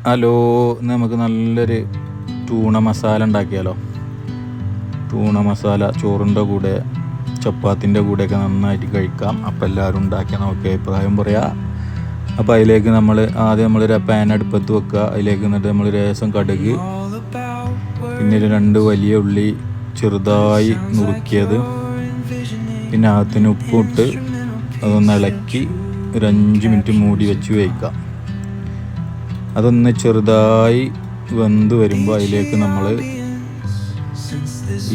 Hello, ഇന്ന് നമുക്ക് നല്ലൊരു ടൂണ മസാല ഉണ്ടാക്കിയാലോ. ടൂണ മസാല ചോറിൻ്റെ കൂടെ ചപ്പാത്തിൻ്റെ കൂടെയൊക്കെ നന്നായിട്ട് കഴിക്കാം. അപ്പോൾ എല്ലാവരും ഉണ്ടാക്കിയാൽ നമുക്ക് അഭിപ്രായം പറയാം. അപ്പോൾ അതിലേക്ക് നമ്മളൊരു പാൻ അടുപ്പത്ത് വെക്കുക. അതിലേക്ക് എന്നിട്ട് നമ്മൾ ലേശം കടുക്, പിന്നെ 2 വലിയ ഉള്ളി ചെറുതായി നുറുക്കിയത്, പിന്നെ അകത്തിന് ഉപ്പിട്ട് അതൊന്ന് ഇളക്കി ഒരു 5 മിനിറ്റ് മൂടി വെച്ച് വേവിക്കാം. അതൊന്ന് ചെറുതായി വെന്ത് വരുമ്പോൾ അതിലേക്ക് നമ്മൾ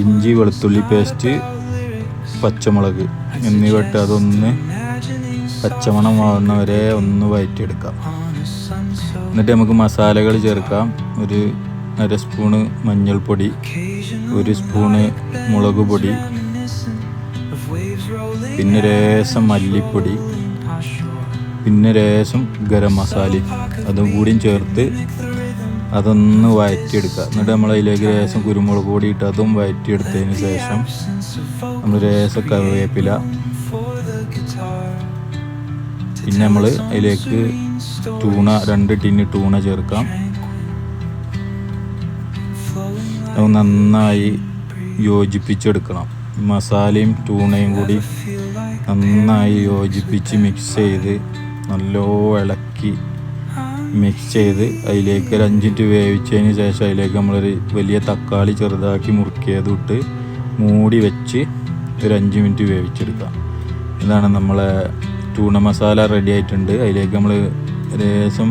ഇഞ്ചി വെളുത്തുള്ളി പേസ്റ്റ്, പച്ചമുളക് എന്നിവ ഇട്ട് അതൊന്ന് പച്ചമണം ആവുന്നവരെ ഒന്ന് വഴറ്റിയെടുക്കാം. എന്നിട്ട് നമുക്ക് മസാലകൾ ചേർക്കാം. ഒരു 1/2 സ്പൂണ് മഞ്ഞൾപ്പൊടി, 1 സ്പൂണ് മുളക് പൊടി, പിന്നെ ലേശം മല്ലിപ്പൊടി, പിന്നെ ലേശം ഗരം മസാലയും അതും കൂടിയും ചേർത്ത് അതൊന്ന് വഴറ്റിയെടുക്കുക. എന്നിട്ട് നമ്മൾ അതിലേക്ക് ലേശം കുരുമുളക് പൊടി ഇട്ട് അതും വഴറ്റിയെടുത്തതിന് ശേഷം നമ്മൾ ലേശം കറിവേപ്പില, പിന്നെ നമ്മൾ അതിലേക്ക് 2 ടിന്ന് ടൂണ ചേർക്കാം. അത് നന്നായി യോജിപ്പിച്ചെടുക്കണം. മസാലയും ടൂണയും കൂടി നന്നായി യോജിപ്പിച്ച് മിക്സ് ചെയ്ത് നല്ലോ ഇളക്കി മിക്സ് ചെയ്ത് അതിലേക്ക് ഒരു 5 മിനിറ്റ് വേവിച്ചതിന് ശേഷം അതിലേക്ക് നമ്മളൊരു വലിയ തക്കാളി ചെറുതാക്കി മുറുക്കിയതും ഇട്ട് മൂടി വെച്ച് ഒരു 5 മിനിറ്റ് വേവിച്ചെടുക്കാം. ഇതാണ് നമ്മളെ ടൂണ മസാല റെഡി ആയിട്ടുണ്ട്. അതിലേക്ക് നമ്മൾ ലേശം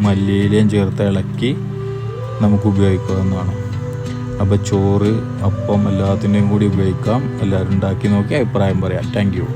മല്ലിയിലയും ചേർത്ത് ഇളക്കി നമുക്ക് ഉപയോഗിക്കാവുന്നതാണ്. അപ്പോൾ ചോറ്, അപ്പം എല്ലാത്തിൻ്റെയും കൂടി ഉപയോഗിക്കാം. എല്ലാവരും ഉണ്ടാക്കി നോക്കി അഭിപ്രായം പറയാം. Thank you.